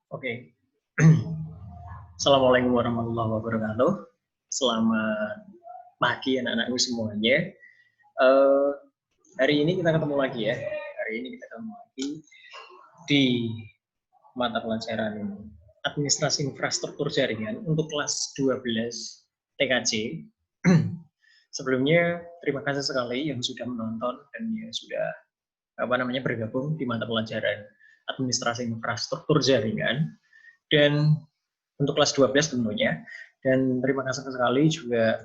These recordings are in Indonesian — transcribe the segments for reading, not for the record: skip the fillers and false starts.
Oke. Assalamualaikum warahmatullahi wabarakatuh. Selamat pagi anak-anakku semuanya. Uh, Hari ini kita ketemu lagi ya. Hari ini kita ketemu lagi di mata pelajaran Administrasi Infrastruktur Jaringan untuk kelas 12 TKJ. Sebelumnya terima kasih sekali yang sudah menonton dan yang sudah bergabung di mata pelajaran Administrasi Infrastruktur Jaringan. Dan untuk kelas 12 tentunya. Dan terima kasih sekali juga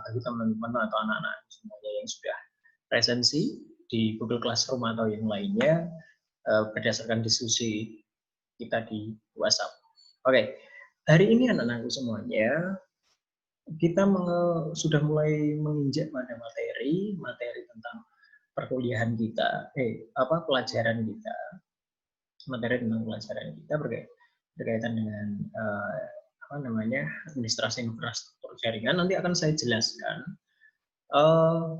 bagi teman-teman atau anak-anak semuanya yang sudah presensi di Google Classroom atau yang lainnya berdasarkan diskusi kita di WhatsApp. Oke, hari ini anak-anakku semuanya kita sudah mulai menginjak pada materi tentang perkuliahan kita, pelajaran kita, materi tentang pelajaran kita berkaitan dengan administrasi infrastruktur jaringan. Nanti akan saya jelaskan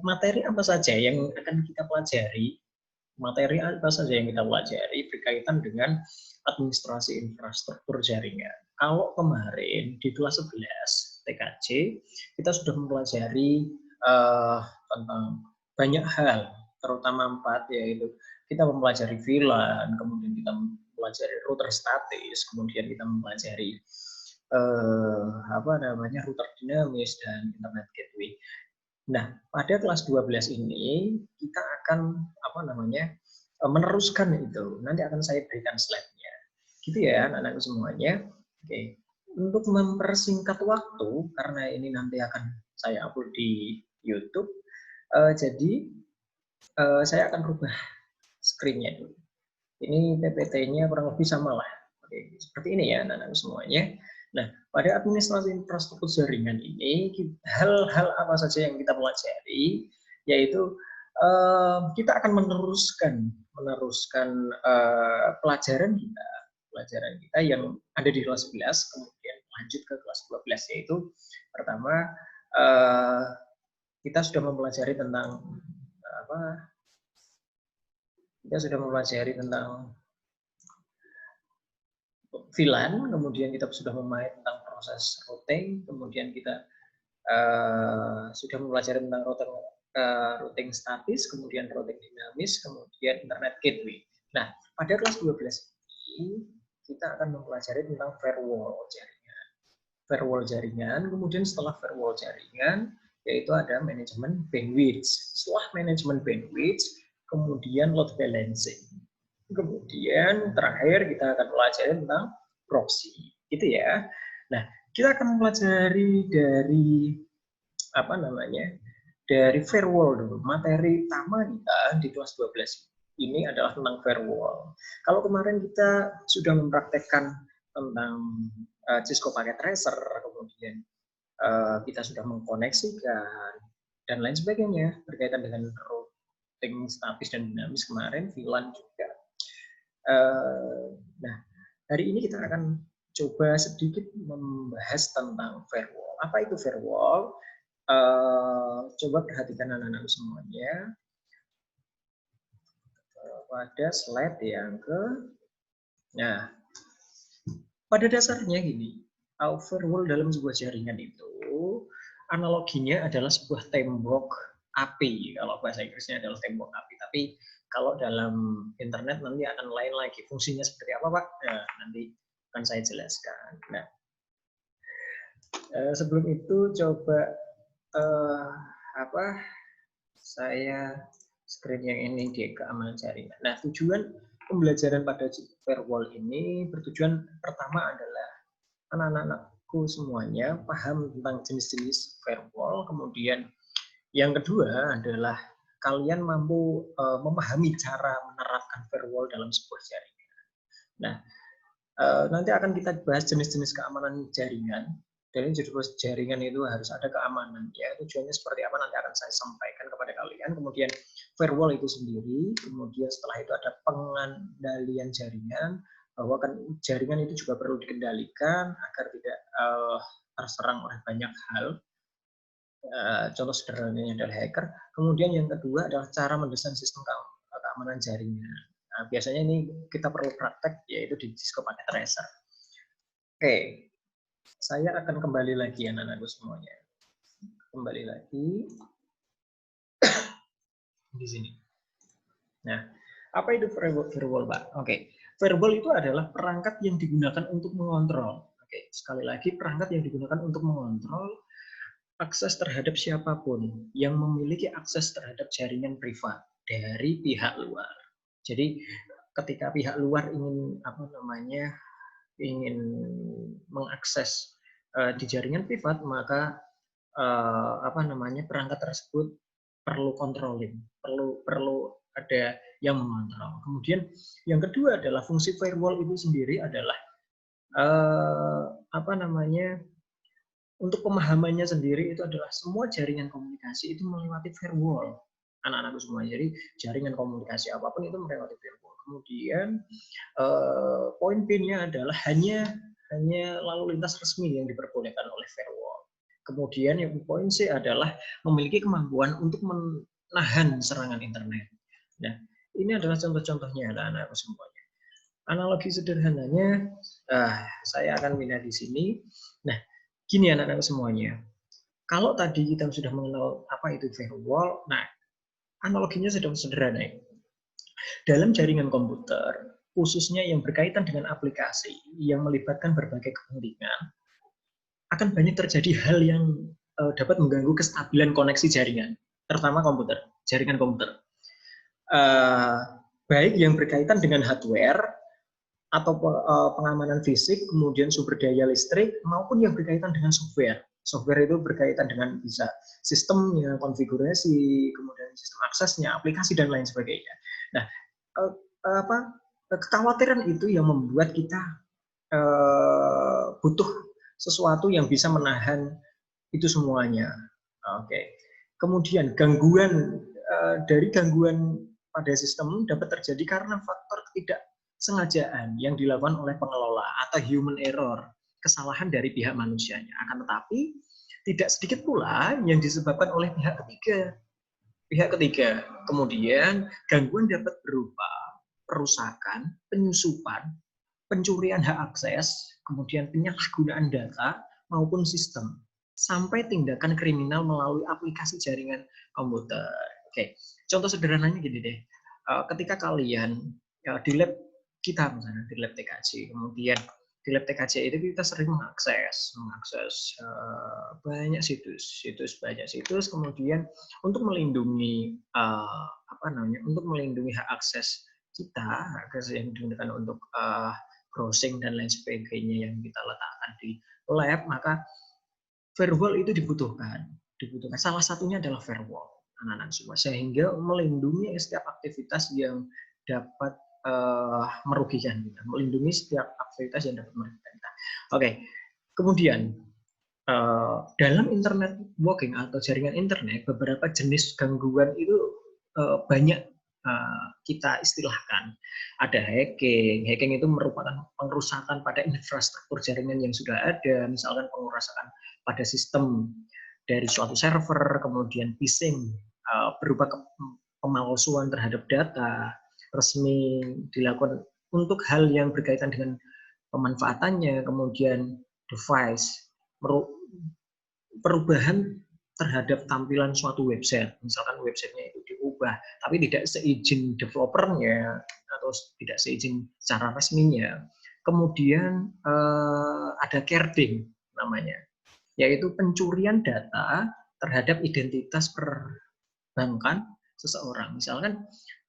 materi apa saja yang akan kita pelajari, berkaitan dengan administrasi infrastruktur jaringan. Kalau kemarin di kelas 11 TKJ kita sudah mempelajari tentang banyak hal, terutama 4, yaitu kita mempelajari VLAN, kemudian kita mempelajari router statis, kemudian kita mempelajari router dinamis dan internet gateway. Nah, pada kelas 12 ini kita akan meneruskan itu. Nanti akan saya berikan slide-nya. Gitu ya, anak-anak semuanya. Oke. Untuk mempersingkat waktu, karena ini nanti akan saya upload di YouTube, jadi saya akan rubah screen-nya dulu. Ini PPT-nya kurang lebih sama lah. Oke, seperti ini ya anak-anak semuanya. Nah, pada administrasi infrastruktur jaringan ini, hal-hal apa saja yang kita pelajari, yaitu kita akan meneruskan pelajaran kita yang ada di kelas 11, kemudian lanjut ke kelas 12, yaitu pertama kita sudah mempelajari tentang VLAN, kemudian kita sudah memahami tentang proses routing, kemudian kita sudah mempelajari tentang routing statis, kemudian routing dinamis, kemudian internet gateway. Nah, pada kelas 12 ini kita akan mempelajari tentang firewall jaringan. Firewall jaringan, kemudian setelah firewall jaringan, yaitu ada manajemen bandwidth. Setelah manajemen bandwidth, kemudian load balancing. Kemudian terakhir kita akan pelajari tentang proxy, gitu ya. Nah, kita akan mempelajari dari dari firewall dulu. Materi utama kita di kelas 12 ini adalah tentang firewall. Kalau kemarin kita sudah mempraktekkan tentang Cisco Packet Tracer, kemudian kita sudah mengkoneksikan dan lain sebagainya berkaitan dengan routing statis dan dinamis kemarin, VLAN juga. Nah, hari ini kita akan coba sedikit membahas tentang firewall. Apa itu firewall? Coba perhatikan anak-anak semuanya pada slide yang nah, pada dasarnya gini, firewall dalam sebuah jaringan itu analoginya adalah sebuah tembok api. Kalau bahasa Inggrisnya adalah tembok api, tapi kalau dalam internet nanti akan lain lagi. Fungsinya seperti apa, Pak? Nah, nanti akan saya jelaskan. Nah, sebelum itu coba saya screen yang ini di keamanan jaringan. Nah, tujuan pembelajaran pada firewall ini bertujuan pertama adalah anak-anakku semuanya paham tentang jenis-jenis firewall, kemudian yang kedua adalah kalian mampu memahami cara menerapkan firewall dalam sebuah jaringan. Nah, nanti akan kita bahas jenis-jenis keamanan jaringan. Dan jaringan itu harus ada keamanan. Ya, tujuannya seperti apa nanti akan saya sampaikan kepada kalian. Kemudian firewall itu sendiri, kemudian setelah itu ada pengendalian jaringan, bahwa kan jaringan itu juga perlu dikendalikan agar tidak terserang oleh banyak hal. Contoh sederhananya adalah hacker. Kemudian yang kedua adalah cara mendesain sistem keamanan jaringan. Nah, biasanya ini kita perlu praktek, yaitu di Cisco pakai tracer. Oke, saya akan kembali lagi anak-anakku semuanya. Kembali lagi di sini. Nah, apa itu firewall, Pak? Oke, firewall itu adalah perangkat yang digunakan untuk mengontrol. Oke, sekali lagi perangkat yang digunakan untuk mengontrol akses terhadap siapapun yang memiliki akses terhadap jaringan privat dari pihak luar. Jadi ketika pihak luar ingin ingin mengakses di jaringan privat, maka perangkat tersebut perlu controlling, perlu ada yang mengontrol. Kemudian yang kedua adalah fungsi firewall itu sendiri adalah untuk pemahamannya sendiri itu adalah semua jaringan komunikasi itu melewati firewall, anak-anakku semua. Jadi jaringan komunikasi apapun itu melewati firewall. Kemudian poin B-nya adalah hanya lalu lintas resmi yang diperbolehkan oleh firewall. Kemudian yang poin C adalah memiliki kemampuan untuk menahan serangan internet. Nah, ini adalah contoh-contohnya anak-anakku semuanya. Analogi sederhananya, saya akan pindah di sini. Nah, gini anak-anak semuanya, kalau tadi kita sudah mengenal apa itu firewall, nah analoginya sudah sederhana. Dalam jaringan komputer, khususnya yang berkaitan dengan aplikasi yang melibatkan berbagai kepentingan, akan banyak terjadi hal yang dapat mengganggu kestabilan koneksi jaringan, terutama komputer, jaringan komputer. Baik yang berkaitan dengan hardware, atau pengamanan fisik, kemudian sumber daya listrik, maupun yang berkaitan dengan software. Software itu berkaitan dengan bisa sistemnya, konfigurasi, kemudian sistem aksesnya, aplikasi, dan lain sebagainya. Nah, kekhawatiran itu yang membuat kita butuh sesuatu yang bisa menahan itu semuanya. Oke. Kemudian dari gangguan pada sistem dapat terjadi karena faktor ketidaksengajaan yang dilakukan oleh pengelola atau human error, kesalahan dari pihak manusianya. Akan tetapi tidak sedikit pula yang disebabkan oleh pihak ketiga. Kemudian gangguan dapat berupa perusakan, penyusupan, pencurian hak akses, kemudian penyalahgunaan data maupun sistem, sampai tindakan kriminal melalui aplikasi jaringan komputer. Oke, contoh sederhananya gini deh. Ketika kalian di lab kita misalnya di lab TKJ, kemudian di lab TKJ itu kita sering mengakses banyak situs, kemudian untuk melindungi untuk melindungi hak akses kita, hak akses yang digunakan untuk browsing dan lain sebagainya yang kita letakkan di lab, maka firewall itu dibutuhkan. Salah satunya adalah firewall, anak-anak semua, sehingga melindungi setiap aktivitas yang dapat merugikan kita, melindungi setiap aktivitas yang dapat merugikan kita. Oke, kemudian dalam internet working atau jaringan internet, beberapa jenis gangguan itu banyak kita istilahkan. Ada hacking. Hacking itu merupakan pengerusakan pada infrastruktur jaringan yang sudah ada, misalkan pengerusakan pada sistem dari suatu server, kemudian phishing berupa pemalsuan terhadap data resmi dilakukan untuk hal yang berkaitan dengan pemanfaatannya, kemudian device, perubahan terhadap tampilan suatu website, misalkan websitenya itu diubah, tapi tidak seizin developernya atau tidak seizin secara resminya. Kemudian ada carding namanya, yaitu pencurian data terhadap identitas perbankan seseorang. Misalkan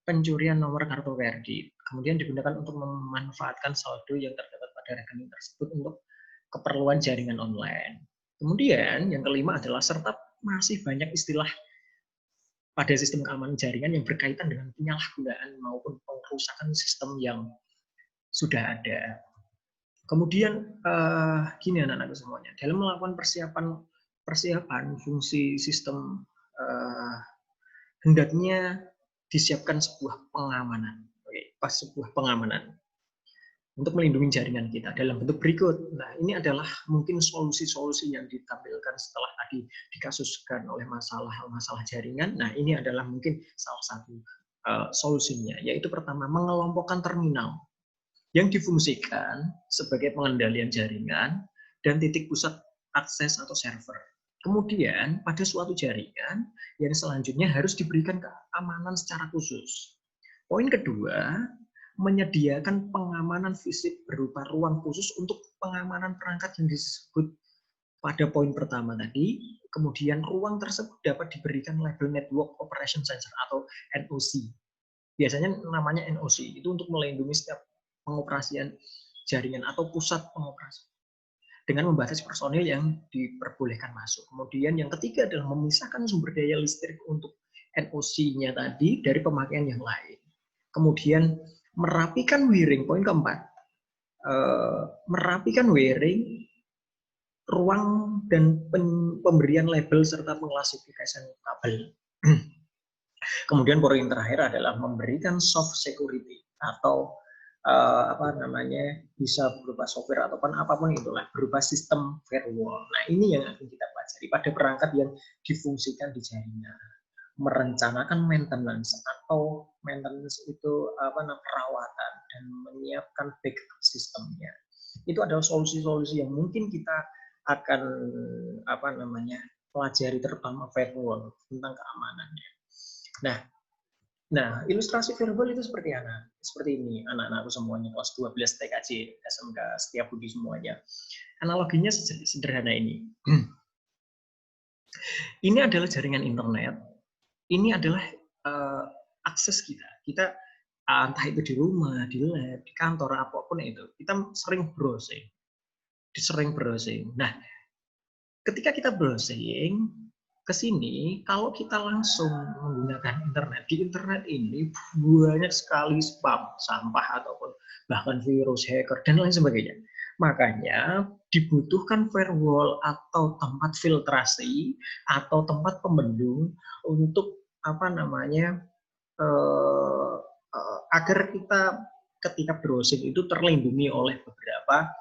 pencurian nomor kartu kredit, kemudian digunakan untuk memanfaatkan saldo yang terdapat pada rekening tersebut untuk keperluan jaringan online. Kemudian yang kelima adalah serta masih banyak istilah pada sistem keamanan jaringan yang berkaitan dengan penyalahgunaan maupun pengerusakan sistem yang sudah ada. Kemudian gini anak-anak semuanya, dalam melakukan persiapan fungsi sistem hendaknya disiapkan sebuah pengamanan, sebuah pengamanan untuk melindungi jaringan kita dalam bentuk berikut. Nah, ini adalah mungkin solusi-solusi yang ditampilkan setelah tadi dikasuskan oleh masalah jaringan. Nah, ini adalah mungkin salah satu solusinya, yaitu pertama mengelompokkan terminal yang difungsikan sebagai pengendalian jaringan dan titik pusat akses atau server. Kemudian pada suatu jaringan yang selanjutnya harus diberikan keamanan secara khusus. Poin kedua, menyediakan pengamanan fisik berupa ruang khusus untuk pengamanan perangkat yang disebut pada poin pertama tadi. Kemudian ruang tersebut dapat diberikan label Network Operation Center atau NOC. Biasanya namanya NOC, itu untuk melindungi setiap pengoperasian jaringan atau pusat pengoperasian dengan membatasi personil yang diperbolehkan masuk. Kemudian yang ketiga adalah memisahkan sumber daya listrik untuk NOC-nya tadi dari pemakaian yang lain. Kemudian merapikan wiring, poin keempat, merapikan wiring, ruang dan pemberian label serta pengklasifikasian kabel. Kemudian poin terakhir adalah memberikan soft security atau bisa berupa software ataupun apapun itulah, berupa sistem firewall. Nah, ini yang akan kita pelajari pada perangkat yang difungsikan di jaringan. Merencanakan maintenance atau maintenance itu perawatan dan menyiapkan backup sistemnya. Itu adalah solusi-solusi yang mungkin kita akan pelajari, terutama firewall tentang keamanannya. Nah, ilustrasi firewall itu seperti ini, anak-anakku semuanya, kelas 12 TKJ, SMK Setiabudi semuanya. Analoginya sederhana ini. Ini adalah jaringan internet, ini adalah akses kita. Kita entah itu di rumah, di lab, di kantor, apapun itu, kita sering browsing. Nah, ketika kita browsing ke sini, kalau kita langsung menggunakan internet, di internet ini banyak sekali spam, sampah, ataupun bahkan virus, hacker, dan lain sebagainya. Makanya dibutuhkan firewall atau tempat filtrasi atau tempat pembendung untuk agar kita ketika browsing itu terlindungi oleh beberapa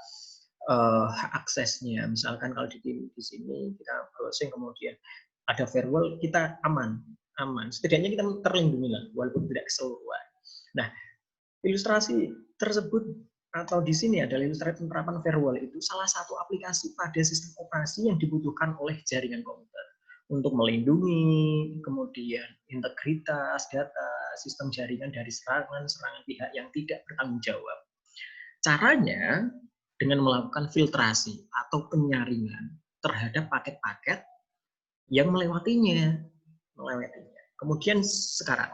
aksesnya. Misalkan kalau di sini kita browsing kemudian ada firewall, kita aman. Setidaknya kita terlindungi lah, walaupun tidak keseluruhan. Nah, ilustrasi tersebut atau di sini adalah ilustrasi penerapan firewall itu salah satu aplikasi pada sistem operasi yang dibutuhkan oleh jaringan komputer untuk melindungi, kemudian integritas data sistem jaringan dari serangan pihak yang tidak bertanggung jawab. Caranya dengan melakukan filtrasi atau penyaringan terhadap paket-paket yang melewatinya. Kemudian sekarang,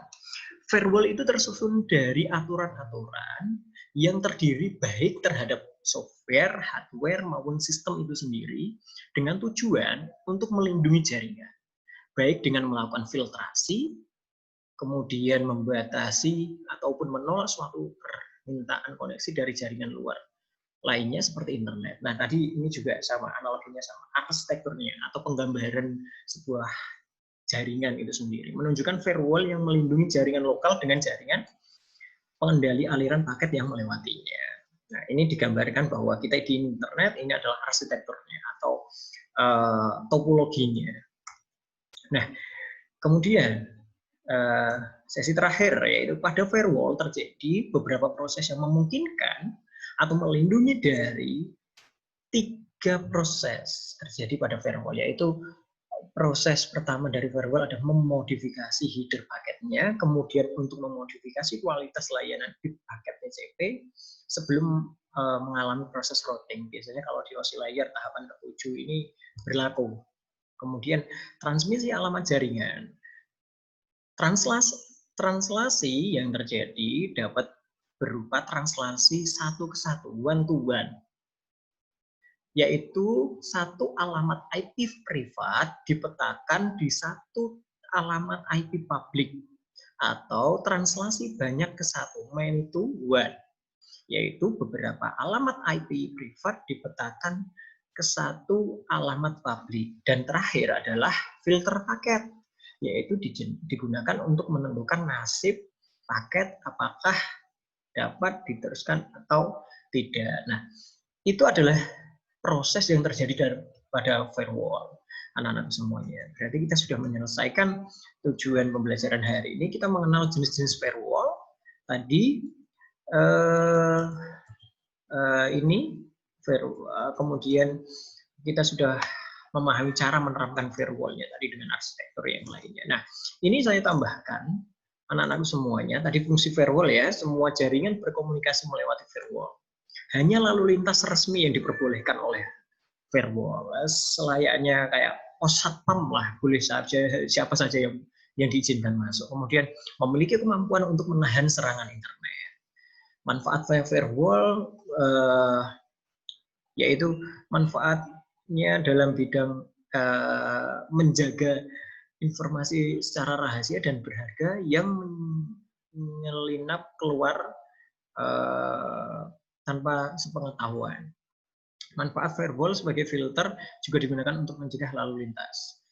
firewall itu tersusun dari aturan-aturan yang terdiri baik terhadap software, hardware, maupun sistem itu sendiri dengan tujuan untuk melindungi jaringan. Baik dengan melakukan filtrasi, kemudian membatasi ataupun menolak suatu permintaan koneksi dari jaringan luar lainnya seperti internet. Nah, tadi ini juga sama, analoginya sama, arsitekturnya atau penggambaran sebuah jaringan itu sendiri. Menunjukkan firewall yang melindungi jaringan lokal dengan jaringan pengendali aliran paket yang melewatinya. Nah, ini digambarkan bahwa kita di internet, ini adalah arsitekturnya atau topologinya. Nah, kemudian sesi terakhir, yaitu pada firewall terjadi beberapa proses yang memungkinkan atau melindungi dari 3 proses terjadi pada firewall, yaitu proses pertama dari firewall adalah memodifikasi header paketnya, kemudian untuk memodifikasi kualitas layanan bit paket TCP sebelum mengalami proses routing. Biasanya kalau di OSI layer tahapan ke-7 ini berlaku. Kemudian transmisi alamat jaringan. Translasi yang terjadi dapat berupa translasi satu ke satu, one to one, yaitu satu alamat IP privat dipetakan di satu alamat IP publik, atau translasi banyak ke satu, many to one, yaitu beberapa alamat IP privat dipetakan ke satu alamat publik. Dan terakhir adalah filter paket, yaitu digunakan untuk menentukan nasib paket apakah dapat diteruskan atau tidak. Nah, itu adalah proses yang terjadi pada firewall. anak-anak semuanya. Berarti kita sudah menyelesaikan tujuan pembelajaran hari ini. Kita mengenal jenis-jenis firewall. Tadi ini kemudian kita sudah memahami cara menerapkan firewall-nya tadi dengan arsitektur yang lainnya. Nah, ini saya tambahkan anak-anakku semuanya, tadi fungsi firewall ya, semua jaringan berkomunikasi melewati firewall. Hanya lalu lintas resmi yang diperbolehkan oleh firewall. Selayaknya kayak pos satpam lah, boleh saja siapa saja yang diizinkan masuk. Kemudian memiliki kemampuan untuk menahan serangan internet. Manfaat firewall yaitu manfaatnya dalam bidang menjaga informasi secara rahasia dan berharga yang menyelinap keluar tanpa sepengetahuan. Manfaat firewall sebagai filter juga digunakan untuk mencegah lalu lintas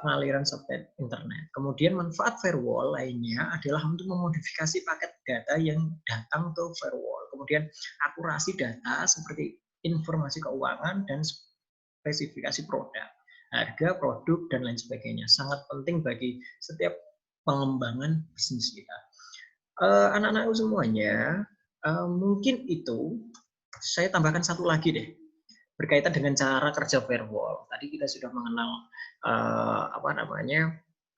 pengaliran subnet internet. Kemudian manfaat firewall lainnya adalah untuk memodifikasi paket data yang datang ke firewall. Kemudian akurasi data seperti informasi keuangan dan spesifikasi produk, harga produk dan lain sebagainya. Sangat penting bagi setiap pengembangan bisnis kita. Anak-anakku semuanya, mungkin itu saya tambahkan satu lagi deh, berkaitan dengan cara kerja firewall. Tadi kita sudah mengenal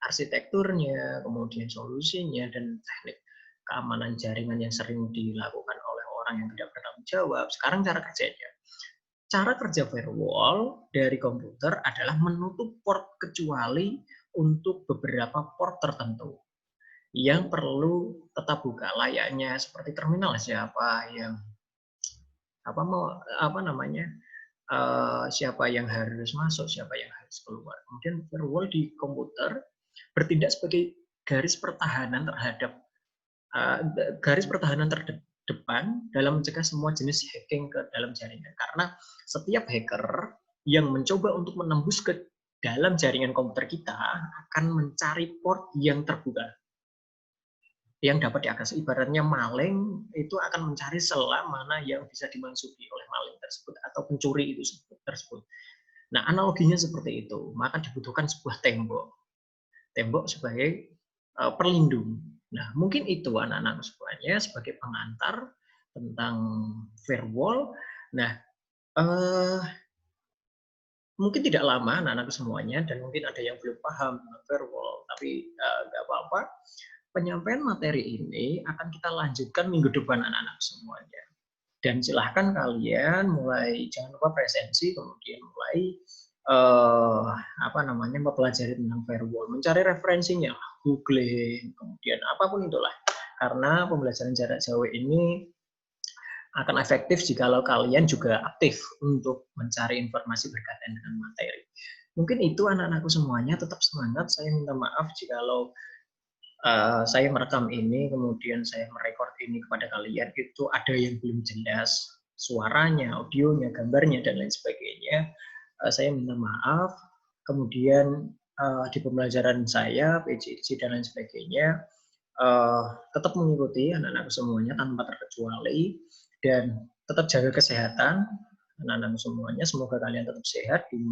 arsitekturnya, kemudian solusinya, dan teknik keamanan jaringan yang sering dilakukan oleh orang yang tidak bertanggung jawab. Sekarang cara kerjanya. Cara kerja firewall dari komputer adalah menutup port kecuali untuk beberapa port tertentu yang perlu tetap buka, layaknya seperti terminal siapa yang siapa yang harus masuk, siapa yang harus keluar. Kemudian firewall di komputer bertindak sebagai garis pertahanan terdepan dalam mencegah semua jenis hacking ke dalam jaringan. Karena setiap hacker yang mencoba untuk menembus ke dalam jaringan komputer kita akan mencari port yang terbuka, yang dapat diakses. Ibaratnya maling itu akan mencari celah mana yang bisa dimasuki oleh maling tersebut atau pencuri itu tersebut. Nah, analoginya seperti itu. Maka dibutuhkan sebuah tembok sebagai perlindung. Nah, mungkin itu anak-anak semuanya sebagai pengantar tentang firewall. Nah, mungkin tidak lama anak-anak semuanya, dan mungkin ada yang belum paham tentang firewall, tapi nggak apa-apa. Penyampaian materi ini akan kita lanjutkan minggu depan anak-anak semuanya. Dan silahkan kalian mulai, jangan lupa presensi, kemudian mulai mempelajari tentang firewall, mencari referensinya, googling, kemudian apapun itulah. Karena pembelajaran jarak jauh ini akan efektif jikalau kalian juga aktif untuk mencari informasi berkaitan dengan materi. Mungkin itu anak-anakku semuanya, tetap semangat. Saya minta maaf jikalau saya merekam ini, kemudian saya merekord ini kepada kalian, itu ada yang belum jelas suaranya, audionya, gambarnya, dan lain sebagainya. Saya minta maaf. Kemudian di pembelajaran saya, PJJ, dan lain sebagainya, tetap mengikuti anak-anak semuanya tanpa terkecuali, dan tetap jaga kesehatan anak-anak semuanya. Semoga kalian tetap sehat di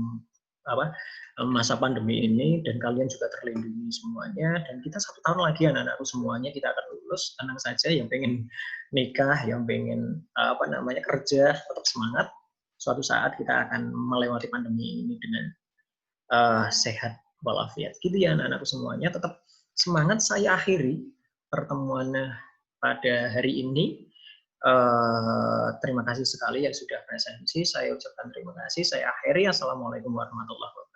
masa pandemi ini, dan kalian juga terlindungi semuanya. Dan kita 1 tahun lagi anak-anakku semuanya kita akan lulus. Tenang saja, yang pengen nikah, yang pengen kerja, tetap semangat. Suatu saat kita akan melewati pandemi ini dengan sehat walafiat. Gitu ya anak-anakku semuanya, tetap semangat. Saya akhiri pertemuan pada hari ini. Terima kasih sekali yang sudah presensi. Saya ucapkan terima kasih. Saya akhiri. Assalamualaikum warahmatullahi wabarakatuh.